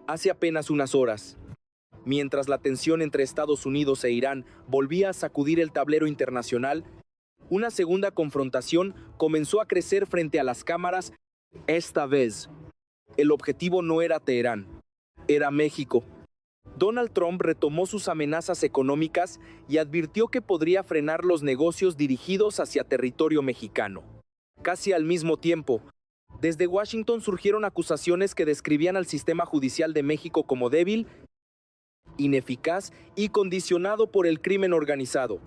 Hace apenas unas horas, mientras la tensión entre Estados Unidos e Irán volvía a sacudir el tablero internacional, una segunda confrontación comenzó a crecer frente a las cámaras. Esta vez, el objetivo no era Teherán, era México. Donald Trump retomó sus amenazas económicas y advirtió que podría frenar los negocios dirigidos hacia territorio mexicano. Casi al mismo tiempo, desde Washington surgieron acusaciones que describían al sistema judicial de México como débil, ineficaz y condicionado por el crimen organizado.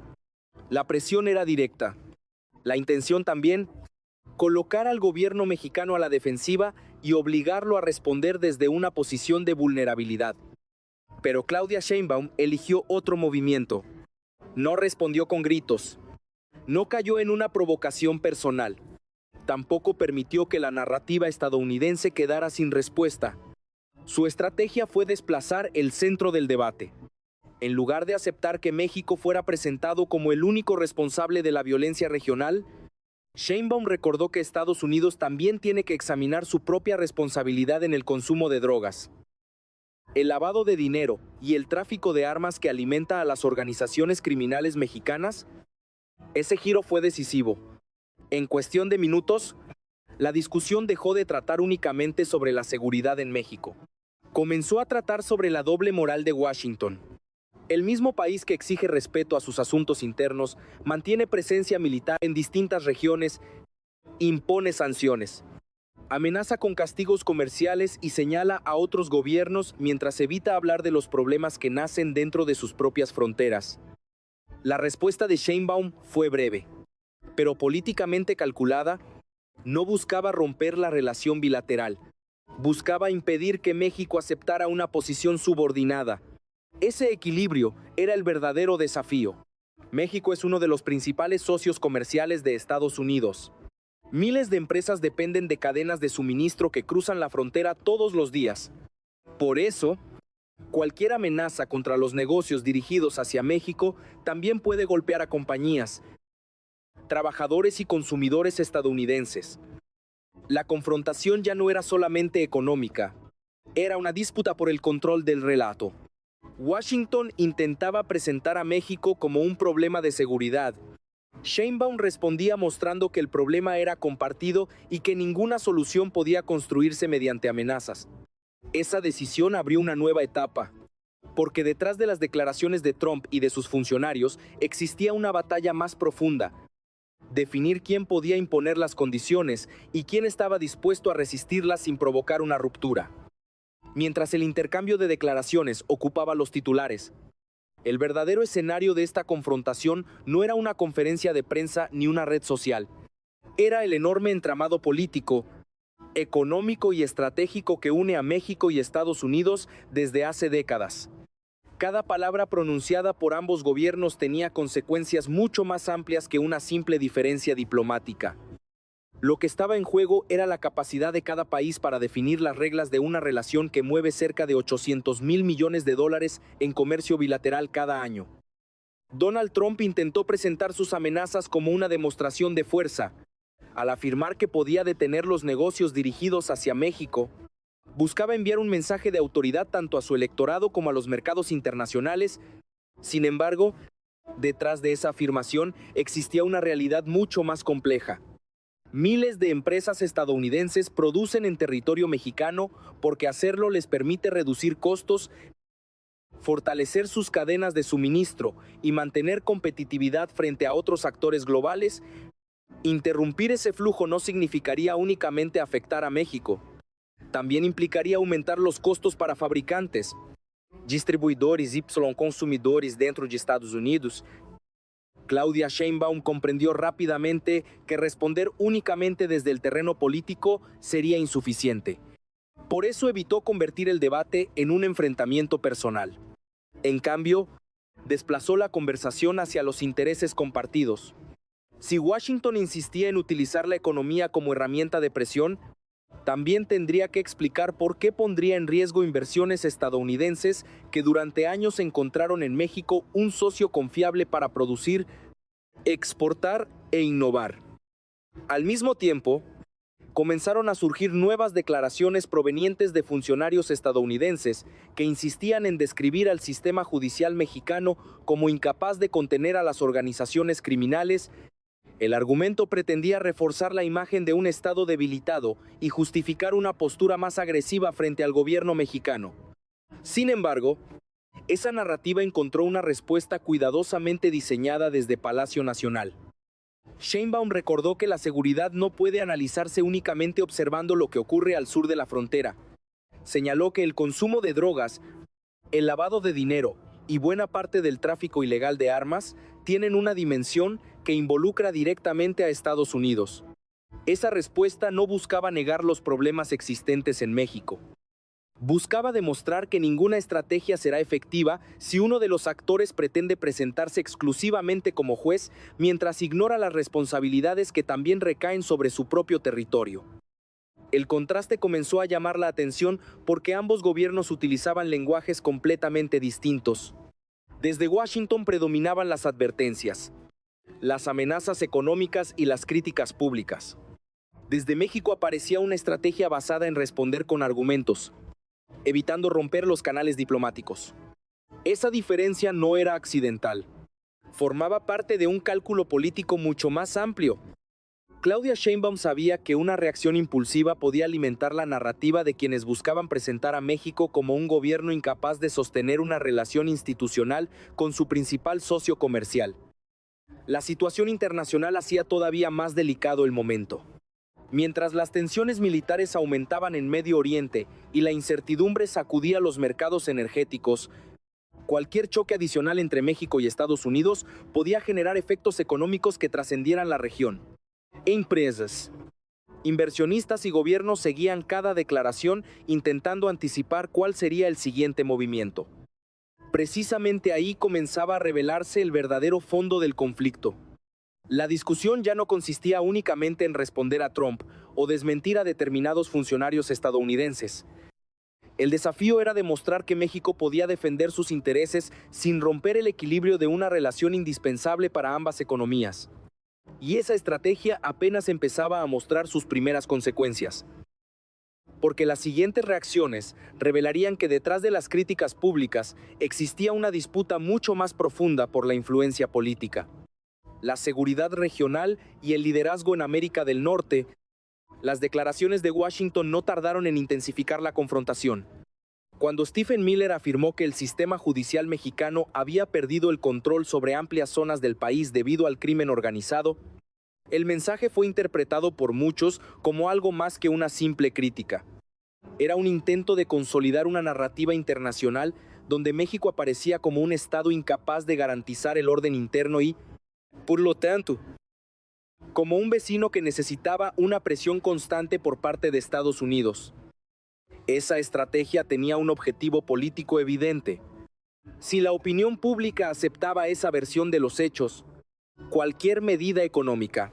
La presión era directa. La intención también, colocar al gobierno mexicano a la defensiva y obligarlo a responder desde una posición de vulnerabilidad. Pero Claudia Sheinbaum eligió otro movimiento. No respondió con gritos. No cayó en una provocación personal. Tampoco permitió que la narrativa estadounidense quedara sin respuesta. Su estrategia fue desplazar el centro del debate. En lugar de aceptar que México fuera presentado como el único responsable de la violencia regional, Sheinbaum recordó que Estados Unidos también tiene que examinar su propia responsabilidad en el consumo de drogas, el lavado de dinero y el tráfico de armas que alimenta a las organizaciones criminales mexicanas. Ese giro fue decisivo. En cuestión de minutos, la discusión dejó de tratar únicamente sobre la seguridad en México. Comenzó a tratar sobre la doble moral de Washington. El mismo país que exige respeto a sus asuntos internos, mantiene presencia militar en distintas regiones, impone sanciones, amenaza con castigos comerciales y señala a otros gobiernos mientras evita hablar de los problemas que nacen dentro de sus propias fronteras. La respuesta de Sheinbaum fue breve, pero políticamente calculada. No buscaba romper la relación bilateral. Buscaba impedir que México aceptara una posición subordinada. Ese equilibrio era el verdadero desafío. México es uno de los principales socios comerciales de Estados Unidos. Miles de empresas dependen de cadenas de suministro que cruzan la frontera todos los días. Por eso, cualquier amenaza contra los negocios dirigidos hacia México también puede golpear a compañías, trabajadores y consumidores estadounidenses. La confrontación ya no era solamente económica, era una disputa por el control del relato. Washington intentaba presentar a México como un problema de seguridad. Sheinbaum respondía mostrando que el problema era compartido y que ninguna solución podía construirse mediante amenazas. Esa decisión abrió una nueva etapa, porque detrás de las declaraciones de Trump y de sus funcionarios existía una batalla más profunda. Definir quién podía imponer las condiciones y quién estaba dispuesto a resistirlas sin provocar una ruptura. Mientras el intercambio de declaraciones ocupaba los titulares, el verdadero escenario de esta confrontación no era una conferencia de prensa ni una red social. Era el enorme entramado político, económico y estratégico que une a México y Estados Unidos desde hace décadas. Cada palabra pronunciada por ambos gobiernos tenía consecuencias mucho más amplias que una simple diferencia diplomática. Lo que estaba en juego era la capacidad de cada país para definir las reglas de una relación que mueve cerca de 800,000 millones de dólares en comercio bilateral cada año. Donald Trump intentó presentar sus amenazas como una demostración de fuerza. Al afirmar que podía detener los negocios dirigidos hacia México, buscaba enviar un mensaje de autoridad tanto a su electorado como a los mercados internacionales. Sin embargo, detrás de esa afirmación existía una realidad mucho más compleja. Miles de empresas estadounidenses producen en territorio mexicano porque hacerlo les permite reducir costos, fortalecer sus cadenas de suministro y mantener competitividad frente a otros actores globales. Interrumpir ese flujo no significaría únicamente afectar a México. También implicaría aumentar los costos para fabricantes, distribuidores y consumidores dentro de Estados Unidos. Claudia Sheinbaum comprendió rápidamente que responder únicamente desde el terreno político sería insuficiente. Por eso evitó convertir el debate en un enfrentamiento personal. En cambio, desplazó la conversación hacia los intereses compartidos. Si Washington insistía en utilizar la economía como herramienta de presión, también tendría que explicar por qué pondría en riesgo inversiones estadounidenses que durante años encontraron en México un socio confiable para producir, exportar e innovar. Al mismo tiempo, comenzaron a surgir nuevas declaraciones provenientes de funcionarios estadounidenses que insistían en describir al sistema judicial mexicano como incapaz de contener a las organizaciones criminales. El argumento pretendía reforzar la imagen de un Estado debilitado y justificar una postura más agresiva frente al gobierno mexicano. Sin embargo, esa narrativa encontró una respuesta cuidadosamente diseñada desde Palacio Nacional. Sheinbaum recordó que la seguridad no puede analizarse únicamente observando lo que ocurre al sur de la frontera. Señaló que el consumo de drogas, el lavado de dinero y buena parte del tráfico ilegal de armas tienen una dimensión que involucra directamente a Estados Unidos. Esa respuesta no buscaba negar los problemas existentes en México. Buscaba demostrar que ninguna estrategia será efectiva si uno de los actores pretende presentarse exclusivamente como juez mientras ignora las responsabilidades que también recaen sobre su propio territorio. El contraste comenzó a llamar la atención porque ambos gobiernos utilizaban lenguajes completamente distintos. Desde Washington predominaban las advertencias, las amenazas económicas y las críticas públicas. Desde México aparecía una estrategia basada en responder con argumentos, evitando romper los canales diplomáticos. Esa diferencia no era accidental. Formaba parte de un cálculo político mucho más amplio. Claudia Sheinbaum sabía que una reacción impulsiva podía alimentar la narrativa de quienes buscaban presentar a México como un gobierno incapaz de sostener una relación institucional con su principal socio comercial. La situación internacional hacía todavía más delicado el momento. Mientras las tensiones militares aumentaban en Medio Oriente y la incertidumbre sacudía los mercados energéticos, cualquier choque adicional entre México y Estados Unidos podía generar efectos económicos que trascendieran la región. Empresas, inversionistas y gobiernos seguían cada declaración intentando anticipar cuál sería el siguiente movimiento. Precisamente ahí comenzaba a revelarse el verdadero fondo del conflicto. La discusión ya no consistía únicamente en responder a Trump o desmentir a determinados funcionarios estadounidenses. El desafío era demostrar que México podía defender sus intereses sin romper el equilibrio de una relación indispensable para ambas economías. Y esa estrategia apenas empezaba a mostrar sus primeras consecuencias. Porque las siguientes reacciones revelarían que detrás de las críticas públicas existía una disputa mucho más profunda por la influencia política. La seguridad regional y el liderazgo en América del Norte. Las declaraciones de Washington no tardaron en intensificar la confrontación. Cuando Stephen Miller afirmó que el sistema judicial mexicano había perdido el control sobre amplias zonas del país debido al crimen organizado, el mensaje fue interpretado por muchos como algo más que una simple crítica. Era un intento de consolidar una narrativa internacional donde México aparecía como un Estado incapaz de garantizar el orden interno y, por lo tanto, como un vecino que necesitaba una presión constante por parte de Estados Unidos. Esa estrategia tenía un objetivo político evidente. Si la opinión pública aceptaba esa versión de los hechos, cualquier medida económica,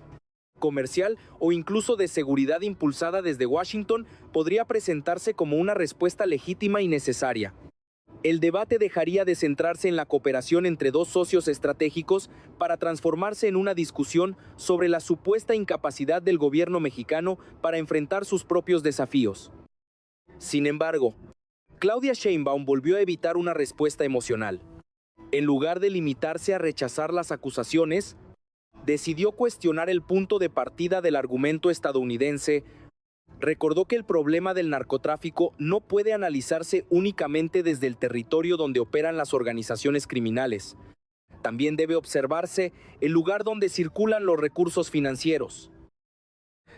comercial o incluso de seguridad impulsada desde Washington podría presentarse como una respuesta legítima y necesaria. El debate dejaría de centrarse en la cooperación entre dos socios estratégicos para transformarse en una discusión sobre la supuesta incapacidad del gobierno mexicano para enfrentar sus propios desafíos. Sin embargo, Claudia Sheinbaum volvió a evitar una respuesta emocional. En lugar de limitarse a rechazar las acusaciones, decidió cuestionar el punto de partida del argumento estadounidense. Recordó que el problema del narcotráfico no puede analizarse únicamente desde el territorio donde operan las organizaciones criminales. También debe observarse el lugar donde circulan los recursos financieros,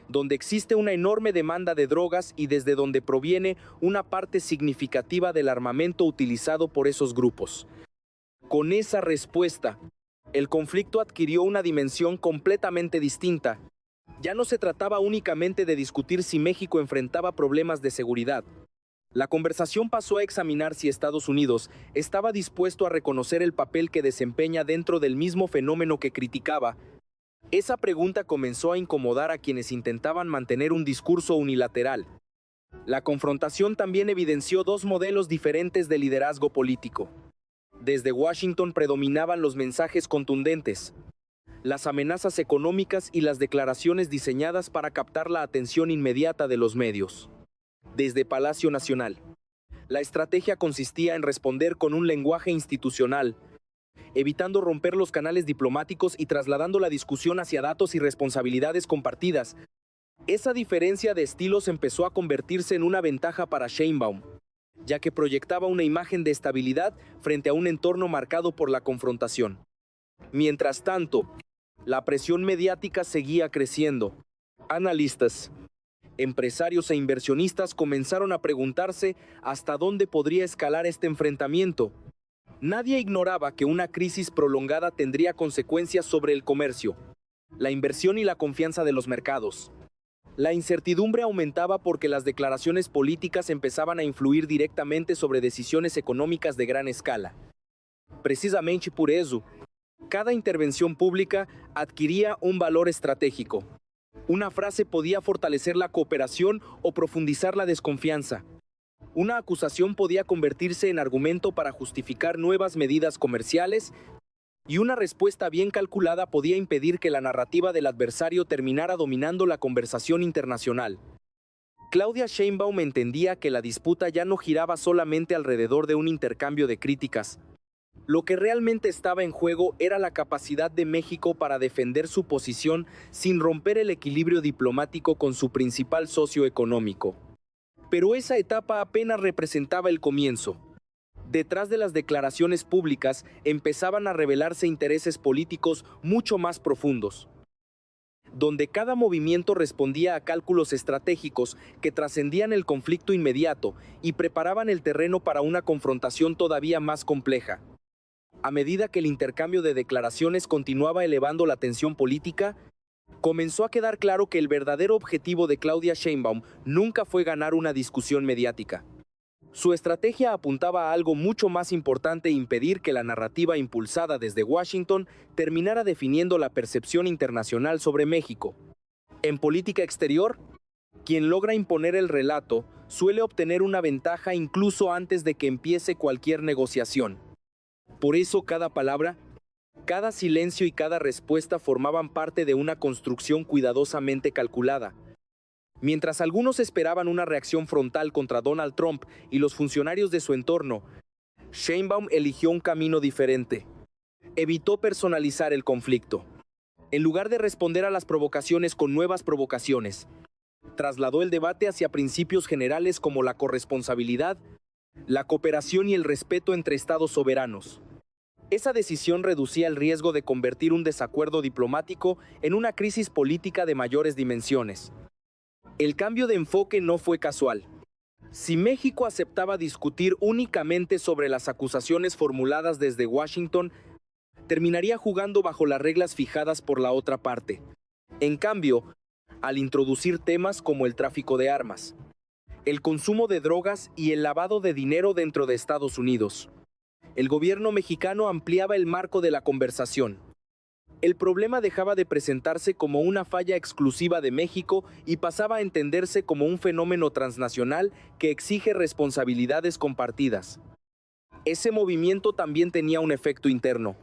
donde existe una enorme demanda de drogas y desde donde proviene una parte significativa del armamento utilizado por esos grupos. Con esa respuesta, el conflicto adquirió una dimensión completamente distinta. Ya no se trataba únicamente de discutir si México enfrentaba problemas de seguridad. La conversación pasó a examinar si Estados Unidos estaba dispuesto a reconocer el papel que desempeña dentro del mismo fenómeno que criticaba. Esa pregunta comenzó a incomodar a quienes intentaban mantener un discurso unilateral. La confrontación también evidenció dos modelos diferentes de liderazgo político. Desde Washington predominaban los mensajes contundentes. las amenazas económicas y las declaraciones diseñadas para captar la atención inmediata de los medios. Desde Palacio Nacional, la estrategia consistía en responder con un lenguaje institucional, evitando romper los canales diplomáticos y trasladando la discusión hacia datos y responsabilidades compartidas. Esa diferencia de estilos empezó a convertirse en una ventaja para Sheinbaum, ya que proyectaba una imagen de estabilidad frente a un entorno marcado por la confrontación. Mientras tanto, la presión mediática seguía creciendo. Analistas, empresarios e inversionistas comenzaron a preguntarse hasta dónde podría escalar este enfrentamiento. Nadie ignoraba que una crisis prolongada tendría consecuencias sobre el comercio, la inversión y la confianza de los mercados. La incertidumbre aumentaba porque las declaraciones políticas empezaban a influir directamente sobre decisiones económicas de gran escala. Precisamente por eso, cada intervención pública adquiría un valor estratégico. Una frase podía fortalecer la cooperación o profundizar la desconfianza. Una acusación podía convertirse en argumento para justificar nuevas medidas comerciales, y una respuesta bien calculada podía impedir que la narrativa del adversario terminara dominando la conversación internacional. Claudia Sheinbaum entendía que la disputa ya no giraba solamente alrededor de un intercambio de críticas. Lo que realmente estaba en juego era la capacidad de México para defender su posición sin romper el equilibrio diplomático con su principal socio económico. Pero esa etapa apenas representaba el comienzo. Detrás de las declaraciones públicas empezaban a revelarse intereses políticos mucho más profundos, donde cada movimiento respondía a cálculos estratégicos que trascendían el conflicto inmediato y preparaban el terreno para una confrontación todavía más compleja. A medida que el intercambio de declaraciones continuaba elevando la tensión política, comenzó a quedar claro que el verdadero objetivo de Claudia Sheinbaum nunca fue ganar una discusión mediática. Su estrategia apuntaba a algo mucho más importante: impedir que la narrativa impulsada desde Washington terminara definiendo la percepción internacional sobre México. En política exterior, quien logra imponer el relato suele obtener una ventaja incluso antes de que empiece cualquier negociación. Por eso cada palabra, cada silencio y cada respuesta formaban parte de una construcción cuidadosamente calculada. Mientras algunos esperaban una reacción frontal contra Donald Trump y los funcionarios de su entorno, Sheinbaum eligió un camino diferente. Evitó personalizar el conflicto. En lugar de responder a las provocaciones con nuevas provocaciones, trasladó el debate hacia principios generales como la corresponsabilidad, la cooperación y el respeto entre estados soberanos. Esa decisión reducía el riesgo de convertir un desacuerdo diplomático en una crisis política de mayores dimensiones. El cambio de enfoque no fue casual. Si México aceptaba discutir únicamente sobre las acusaciones formuladas desde Washington, terminaría jugando bajo las reglas fijadas por la otra parte. En cambio, al introducir temas como el tráfico de armas, el consumo de drogas y el lavado de dinero dentro de Estados Unidos, el gobierno mexicano ampliaba el marco de la conversación. El problema dejaba de presentarse como una falla exclusiva de México y pasaba a entenderse como un fenómeno transnacional que exige responsabilidades compartidas. Ese movimiento también tenía un efecto interno.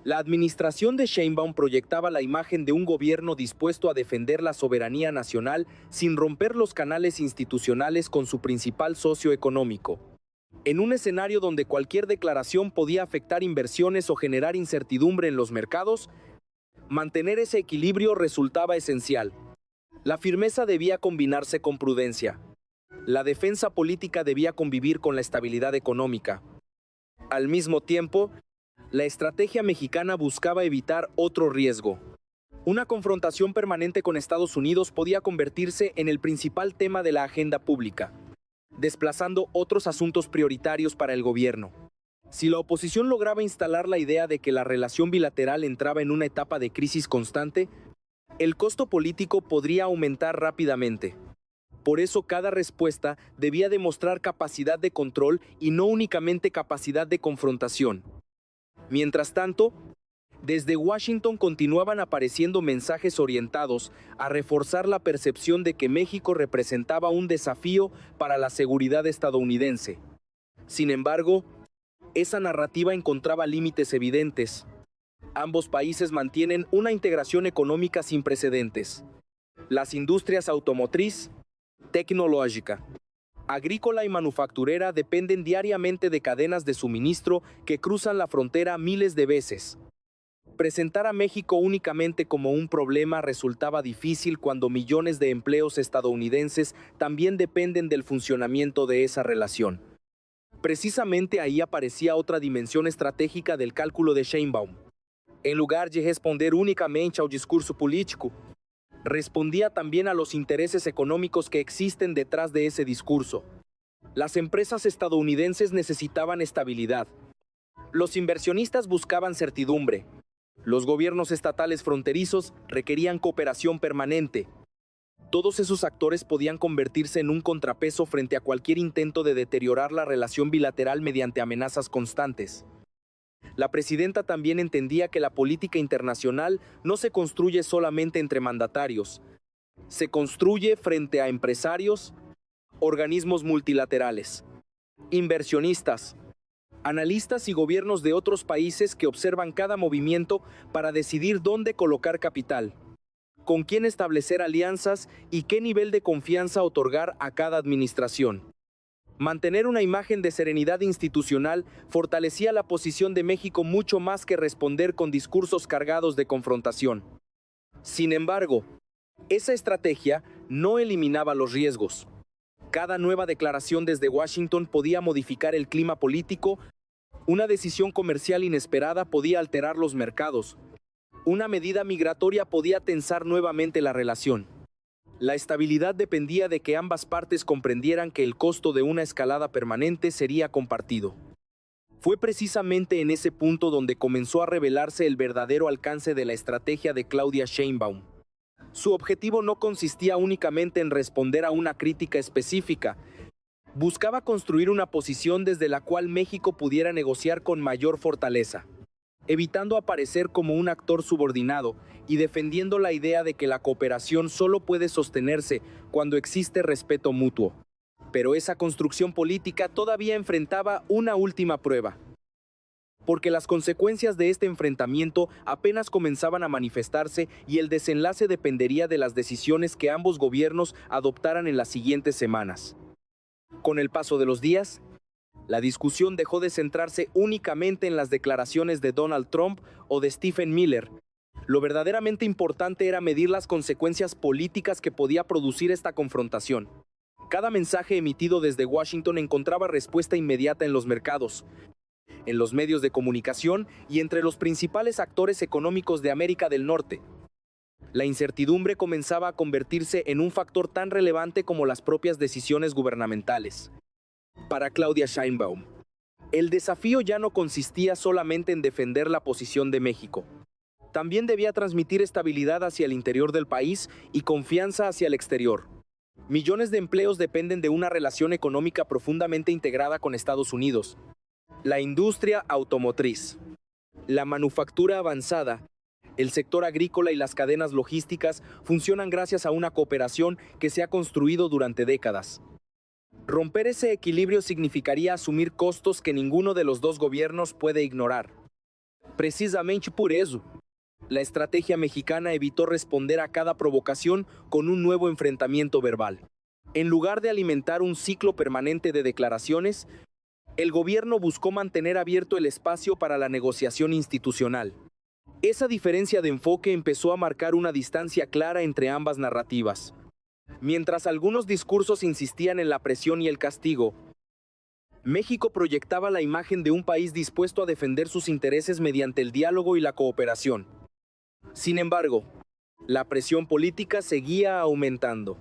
La administración de Sheinbaum proyectaba la imagen de un gobierno dispuesto a defender la soberanía nacional sin romper los canales institucionales con su principal socio económico. En un escenario donde cualquier declaración podía afectar inversiones o generar incertidumbre en los mercados, mantener ese equilibrio resultaba esencial. La firmeza debía combinarse con prudencia. La defensa política debía convivir con la estabilidad económica. Al mismo tiempo, la estrategia mexicana buscaba evitar otro riesgo. Una confrontación permanente con Estados Unidos podía convertirse en el principal tema de la agenda pública, desplazando otros asuntos prioritarios para el gobierno. Si la oposición lograba instalar la idea de que la relación bilateral entraba en una etapa de crisis constante, el costo político podría aumentar rápidamente. Por eso cada respuesta debía demostrar capacidad de control y no únicamente capacidad de confrontación. Mientras tanto, desde Washington continuaban apareciendo mensajes orientados a reforzar la percepción de que México representaba un desafío para la seguridad estadounidense. Sin embargo, esa narrativa encontraba límites evidentes. Ambos países mantienen una integración económica sin precedentes. Las industrias automotriz, tecnológica, agrícola y manufacturera dependen diariamente de cadenas de suministro que cruzan la frontera miles de veces. Presentar a México únicamente como un problema resultaba difícil cuando millones de empleos estadounidenses también dependen del funcionamiento de esa relación. Precisamente ahí aparecía otra dimensión estratégica del cálculo de Sheinbaum. En lugar de responder únicamente al discurso político, respondía también a los intereses económicos que existen detrás de ese discurso. Las empresas estadounidenses necesitaban estabilidad. Los inversionistas buscaban certidumbre. Los gobiernos estatales fronterizos requerían cooperación permanente. Todos esos actores podían convertirse en un contrapeso frente a cualquier intento de deteriorar la relación bilateral mediante amenazas constantes. La presidenta también entendía que la política internacional no se construye solamente entre mandatarios, se construye frente a empresarios, organismos multilaterales, inversionistas, analistas y gobiernos de otros países que observan cada movimiento para decidir dónde colocar capital, con quién establecer alianzas y qué nivel de confianza otorgar a cada administración. Mantener una imagen de serenidad institucional fortalecía la posición de México mucho más que responder con discursos cargados de confrontación. Sin embargo, esa estrategia no eliminaba los riesgos. Cada nueva declaración desde Washington podía modificar el clima político, una decisión comercial inesperada podía alterar los mercados, una medida migratoria podía tensar nuevamente la relación. La estabilidad dependía de que ambas partes comprendieran que el costo de una escalada permanente sería compartido. Fue precisamente en ese punto donde comenzó a revelarse el verdadero alcance de la estrategia de Claudia Sheinbaum. Su objetivo no consistía únicamente en responder a una crítica específica. Buscaba construir una posición desde la cual México pudiera negociar con mayor fortaleza, evitando aparecer como un actor subordinado y defendiendo la idea de que la cooperación solo puede sostenerse cuando existe respeto mutuo. Pero esa construcción política todavía enfrentaba una última prueba, porque las consecuencias de este enfrentamiento apenas comenzaban a manifestarse y el desenlace dependería de las decisiones que ambos gobiernos adoptaran en las siguientes semanas. Con el paso de los días, la discusión dejó de centrarse únicamente en las declaraciones de Donald Trump o de Stephen Miller. Lo verdaderamente importante era medir las consecuencias políticas que podía producir esta confrontación. Cada mensaje emitido desde Washington encontraba respuesta inmediata en los mercados, en los medios de comunicación y entre los principales actores económicos de América del Norte. La incertidumbre comenzaba a convertirse en un factor tan relevante como las propias decisiones gubernamentales. Para Claudia Sheinbaum, el desafío ya no consistía solamente en defender la posición de México. También debía transmitir estabilidad hacia el interior del país y confianza hacia el exterior. Millones de empleos dependen de una relación económica profundamente integrada con Estados Unidos. La industria automotriz, la manufactura avanzada, el sector agrícola y las cadenas logísticas funcionan gracias a una cooperación que se ha construido durante décadas. Romper ese equilibrio significaría asumir costos que ninguno de los dos gobiernos puede ignorar. Precisamente por eso, la estrategia mexicana evitó responder a cada provocación con un nuevo enfrentamiento verbal. En lugar de alimentar un ciclo permanente de declaraciones, el gobierno buscó mantener abierto el espacio para la negociación institucional. Esa diferencia de enfoque empezó a marcar una distancia clara entre ambas narrativas. Mientras algunos discursos insistían en la presión y el castigo, México proyectaba la imagen de un país dispuesto a defender sus intereses mediante el diálogo y la cooperación. Sin embargo, la presión política seguía aumentando.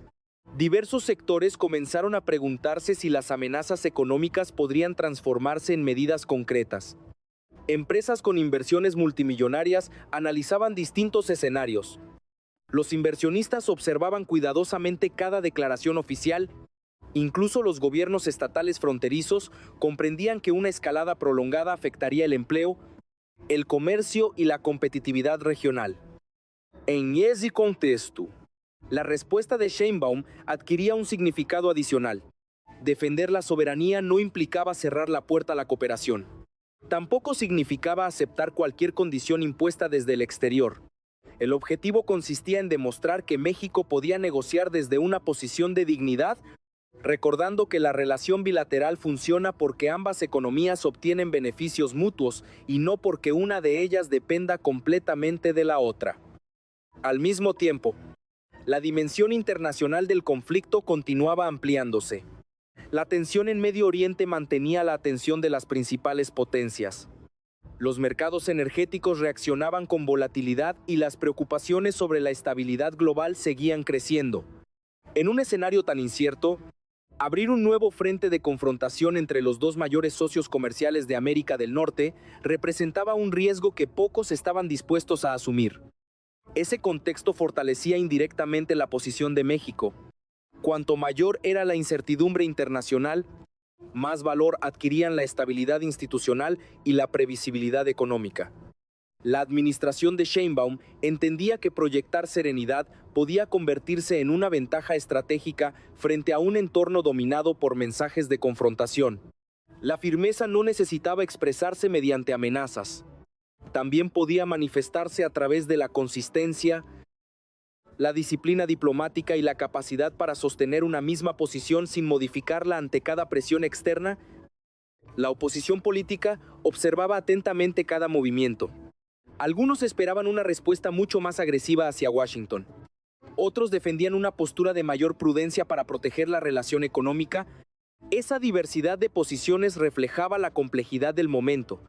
Diversos sectores comenzaron a preguntarse si las amenazas económicas podrían transformarse en medidas concretas. Empresas con inversiones multimillonarias analizaban distintos escenarios. Los inversionistas observaban cuidadosamente cada declaración oficial. Incluso los gobiernos estatales fronterizos comprendían que una escalada prolongada afectaría el empleo, el comercio y la competitividad regional. En ese contexto, la respuesta de Sheinbaum adquiría un significado adicional. Defender la soberanía no implicaba cerrar la puerta a la cooperación. Tampoco significaba aceptar cualquier condición impuesta desde el exterior. El objetivo consistía en demostrar que México podía negociar desde una posición de dignidad, recordando que la relación bilateral funciona porque ambas economías obtienen beneficios mutuos y no porque una de ellas dependa completamente de la otra. Al mismo tiempo, la dimensión internacional del conflicto continuaba ampliándose. La tensión en Medio Oriente mantenía la atención de las principales potencias. Los mercados energéticos reaccionaban con volatilidad y las preocupaciones sobre la estabilidad global seguían creciendo. En un escenario tan incierto, abrir un nuevo frente de confrontación entre los dos mayores socios comerciales de América del Norte representaba un riesgo que pocos estaban dispuestos a asumir. Ese contexto fortalecía indirectamente la posición de México. Cuanto mayor era la incertidumbre internacional, más valor adquirían la estabilidad institucional y la previsibilidad económica. La administración de Sheinbaum entendía que proyectar serenidad podía convertirse en una ventaja estratégica frente a un entorno dominado por mensajes de confrontación. La firmeza no necesitaba expresarse mediante amenazas. También podía manifestarse a través de la consistencia, la disciplina diplomática y la capacidad para sostener una misma posición sin modificarla ante cada presión externa. La oposición política observaba atentamente cada movimiento. Algunos esperaban una respuesta mucho más agresiva hacia Washington. Otros defendían una postura de mayor prudencia para proteger la relación económica. Esa diversidad de posiciones reflejaba la complejidad del momento.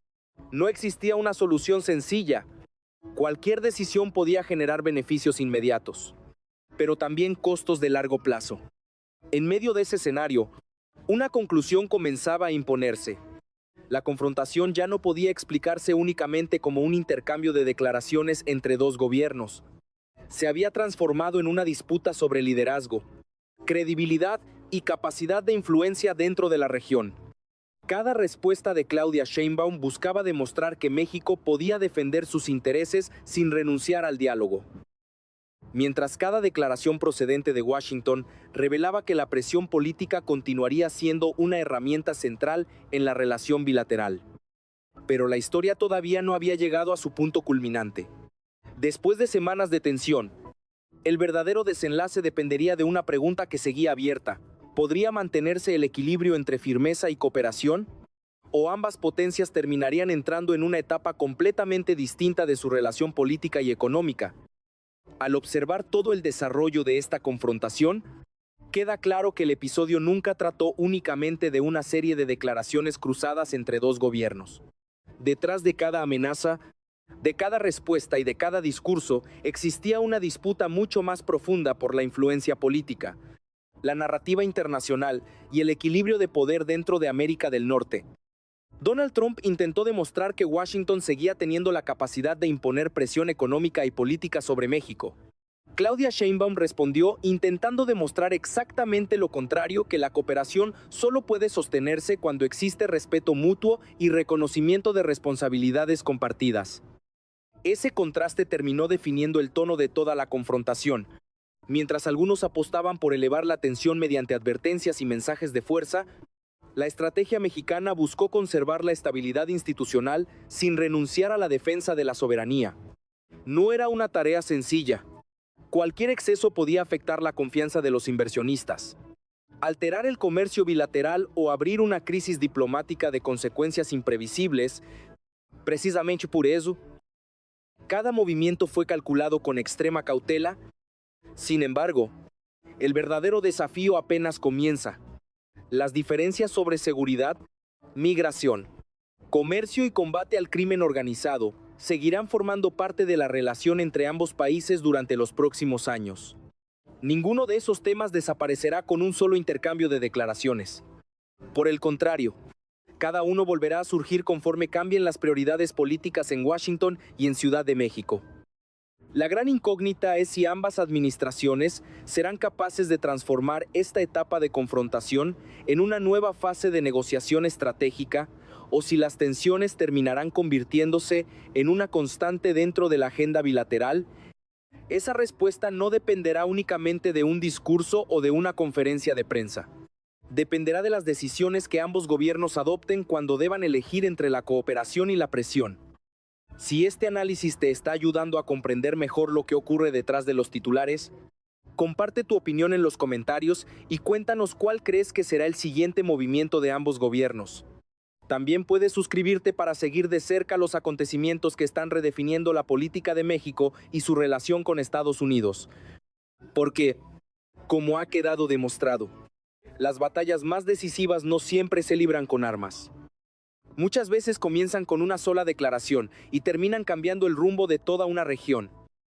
No existía una solución sencilla. Cualquier decisión podía generar beneficios inmediatos, pero también costos de largo plazo. En medio de ese escenario, una conclusión comenzaba a imponerse. La confrontación ya no podía explicarse únicamente como un intercambio de declaraciones entre dos gobiernos. Se había transformado en una disputa sobre liderazgo, credibilidad y capacidad de influencia dentro de la región. Cada respuesta de Claudia Sheinbaum buscaba demostrar que México podía defender sus intereses sin renunciar al diálogo. Mientras cada declaración procedente de Washington revelaba que la presión política continuaría siendo una herramienta central en la relación bilateral. Pero la historia todavía no había llegado a su punto culminante. Después de semanas de tensión, el verdadero desenlace dependería de una pregunta que seguía abierta. ¿Podría mantenerse el equilibrio entre firmeza y cooperación? ¿O ambas potencias terminarían entrando en una etapa completamente distinta de su relación política y económica? Al observar todo el desarrollo de esta confrontación, queda claro que el episodio nunca trató únicamente de una serie de declaraciones cruzadas entre dos gobiernos. Detrás de cada amenaza, de cada respuesta y de cada discurso, existía una disputa mucho más profunda por la influencia política, la narrativa internacional y el equilibrio de poder dentro de América del Norte. Donald Trump intentó demostrar que Washington seguía teniendo la capacidad de imponer presión económica y política sobre México. Claudia Sheinbaum respondió intentando demostrar exactamente lo contrario, que la cooperación solo puede sostenerse cuando existe respeto mutuo y reconocimiento de responsabilidades compartidas. Ese contraste terminó definiendo el tono de toda la confrontación. Mientras algunos apostaban por elevar la tensión mediante advertencias y mensajes de fuerza, la estrategia mexicana buscó conservar la estabilidad institucional sin renunciar a la defensa de la soberanía. No era una tarea sencilla. Cualquier exceso podía afectar la confianza de los inversionistas, alterar el comercio bilateral o abrir una crisis diplomática de consecuencias imprevisibles. Precisamente por eso, cada movimiento fue calculado con extrema cautela. Sin embargo, el verdadero desafío apenas comienza. Las diferencias sobre seguridad, migración, comercio y combate al crimen organizado seguirán formando parte de la relación entre ambos países durante los próximos años. Ninguno de esos temas desaparecerá con un solo intercambio de declaraciones. Por el contrario, cada uno volverá a surgir conforme cambien las prioridades políticas en Washington y en Ciudad de México. La gran incógnita es si ambas administraciones serán capaces de transformar esta etapa de confrontación en una nueva fase de negociación estratégica, o si las tensiones terminarán convirtiéndose en una constante dentro de la agenda bilateral. Esa respuesta no dependerá únicamente de un discurso o de una conferencia de prensa. dependerá de las decisiones que ambos gobiernos adopten cuando deban elegir entre la cooperación y la presión. Si este análisis te está ayudando a comprender mejor lo que ocurre detrás de los titulares, comparte tu opinión en los comentarios y cuéntanos cuál crees que será el siguiente movimiento de ambos gobiernos. También puedes suscribirte para seguir de cerca los acontecimientos que están redefiniendo la política de México y su relación con Estados Unidos. Porque, como ha quedado demostrado, las batallas más decisivas no siempre se libran con armas. Muchas veces comienzan con una sola declaración y terminan cambiando el rumbo de toda una región.